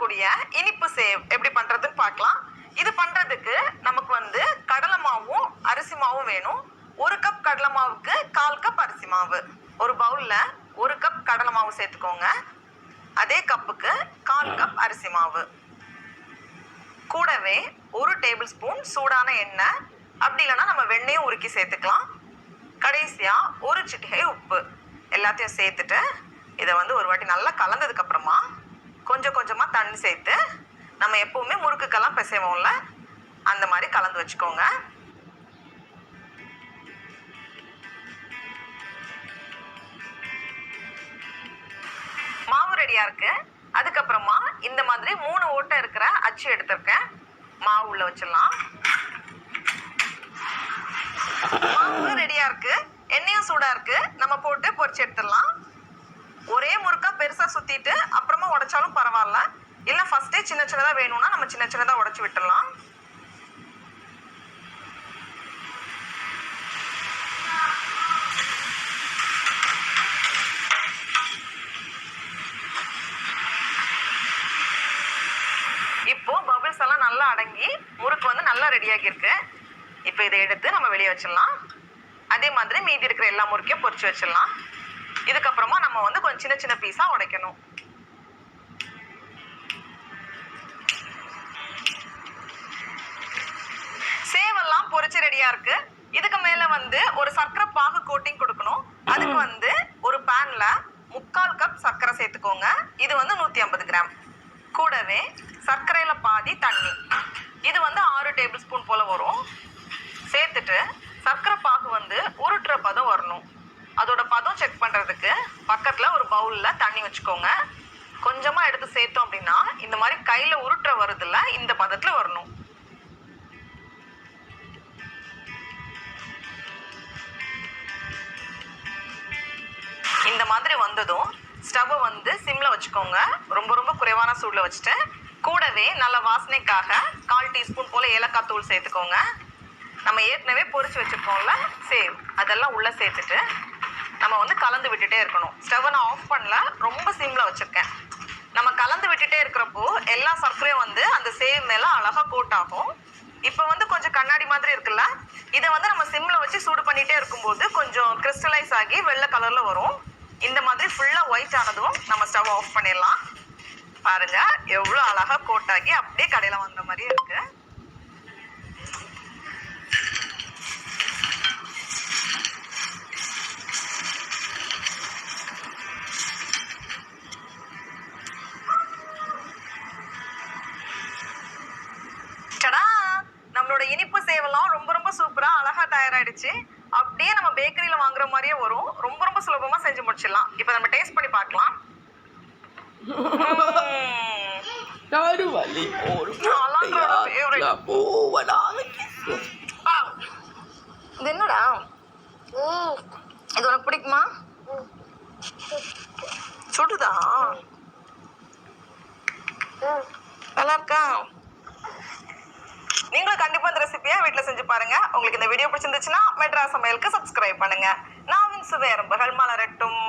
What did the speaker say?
பண்ணக்கூடிய இனிப்பு சேவ் எப்படி பண்றதுன்னு பார்க்கலாம். இது பண்றதுக்கு நமக்கு வந்து கடலை மாவும் அரிசி மாவும் வேணும். 1 கப் கடலை மாவுக்கு 1/4 கப் அரிசி மாவு. ஒரு பவுல்ல 1 கப் கடலை மாவு சேர்த்துக்கோங்க. அதே கப்புக்கு 1/4 கப் அரிசி மாவு. கூடவே 1 டேபிள் ஸ்பூன் சூடான எண்ணெய், அப்படி இல்லைன்னா நம்ம வெண்ணெயும் உருக்கி சேர்த்துக்கலாம். கடைசியா 1 சிட்டிகை உப்பு எல்லாத்தையும் சேர்த்துட்டு இதை வந்து ஒரு வாட்டி நல்லா கலந்ததுக்கு அப்புறமா கொஞ்சம் கொஞ்சமா தண்ணி சேர்த்து நம்ம எப்பவுமே முறுக்குக்கெல்லாம் பிசைவோம்ல அந்த மாதிரி கலந்து வச்சுக்கோங்க. மாவு ரெடியா இருக்கு. அதுக்கப்புறமா இந்த மாதிரி 3 ஓட்டை இருக்கிற அச்சு எடுத்திருக்கேன். மாவு உள்ள வச்சிடலாம். மாவு ரெடியா இருக்கு. எண்ணெயும் சூடா இருக்கு. நம்ம போட்டு பொரிச்சு எடுத்துடலாம். ஒரே முறுக்கா பெருசா சுத்திட்டு அப்புறமா உடைச்சாலும் பரவாயில்ல. இல்ல ஃபர்ஸ்டே சின்ன சின்னதா வேணும்னா நம்ம சின்ன சின்னதா உடைச்சு விட்டுடலாம். இப்போ பபிள்ஸ் எல்லாம் நல்லா அடங்கி முறுக்கு வந்து நல்லா ரெடியாகி இருக்கு. இப்போ இதை எடுத்து நம்ம வெளியே வச்சிடலாம். அதே மாதிரி மீதி இருக்கிற எல்லா முறுக்கையும் பொரிச்சு வச்சிடலாம். இதுக்கப்புறமா நம்ம வந்து கொஞ்சம் சின்ன சின்ன பீஸா உடைக்கணும். சேவெல்லாம் பொரிச்சு ரெடியா இருக்கு. இதுக்கு மேல வந்து ஒரு சர்க்கரை பாகு கோட்டிங் கொடுக்கணும். அதுக்கு வந்து ஒரு பேன்ல 3/4 கப் சர்க்கரை சேர்த்துக்கோங்க. இது வந்து 150 கிராம். கூடவே சர்க்கரையில பாதி தண்ணி, இது வந்து 6 டேபிள் ஸ்பூன் போல வரும். சேர்த்துட்டு சர்க்கரை பாகு வந்து உருட்டுற பதம் வரணும். அதோட பதம் செக் பண்றதுக்கு பக்கத்துல ஒரு பவுல்ல தண்ணி வச்சுக்கோங்க. கொஞ்சமா எடுத்து சேர்த்தோம் அப்படின்னா இந்த மாதிரி கையில உருட்டுற வருதுல்ல, இந்த பதத்துல வரணும். இந்த மாதிரி வந்ததும் ஸ்டவ் வந்து சிம்ல வச்சுக்கோங்க. ரொம்ப ரொம்ப குறைவான சூடுல வச்சுட்டு கூடவே நல்ல வாசனைக்காக 1/4 டீஸ்பூன் போல ஏலக்காய் தூள் சேர்த்துக்கோங்க. நம்ம ஏற்கனவே பொரிச்சு வச்சிருக்கோம்ல சேவ், அதெல்லாம் உள்ள சேர்த்துட்டு நம்ம வந்து கலந்து விட்டுட்டே இருக்கணும். ஸ்டவ் நான் ஆஃப் பண்ணல, ரொம்ப சிம்ல வச்சிருக்கேன். நம்ம கலந்து விட்டுட்டே இருக்கிறப்போ எல்லா சர்க்கரையும் வந்து அந்த சேவ் மேல அழகா கோட் ஆகும். இப்போ வந்து கொஞ்சம் கண்ணாடி மாதிரி இருக்குல்ல, இதை வந்து நம்ம சிம்ல வச்சு சூடு பண்ணிட்டே இருக்கும்போது கொஞ்சம் கிறிஸ்டலைஸ் ஆகி வெள்ளை கலர்ல வரும். இந்த மாதிரி ஃபுல்லா ஒயிட் ஆனதும் நம்ம ஸ்டவ் ஆஃப் பண்ணிடலாம். பாருங்க எவ்வளவு அழகா கோட் ஆகி அப்படியே கடையில வாங்குற மாதிரி இருக்கு. நம்மளோட இனிப்பு சேவெல்லாம் ரொம்ப ரொம்ப சூப்பரா அழகா தயாராயிடுச்சு. அப்படியே நம்ம பேக்கரியில வாங்குற மாதிரியே வரும். ரொம்ப ரொம்ப சுலபமா செஞ்சு முடிச்சிடலாம். இப்போ நம்ம டேஸ்ட் பண்ணி பார்க்கலாம். இது என்னடா, இது உனக்கு பிடிக்குமா? சுடுதா? நல்லா இருக்கா? நீங்களும் கண்டிப்பா இந்த ரெசிபியை வீட்டுல செஞ்சு பாருங்க. உங்களுக்கு இந்த வீடியோ பிடிச்சிருந்துச்சுன்னா மெட்ராஸ் சமையலுக்கு சப்ஸ்கிரைப் பண்ணுங்க. நாவின் சுவை எறும்புகள் மலரட்டும்.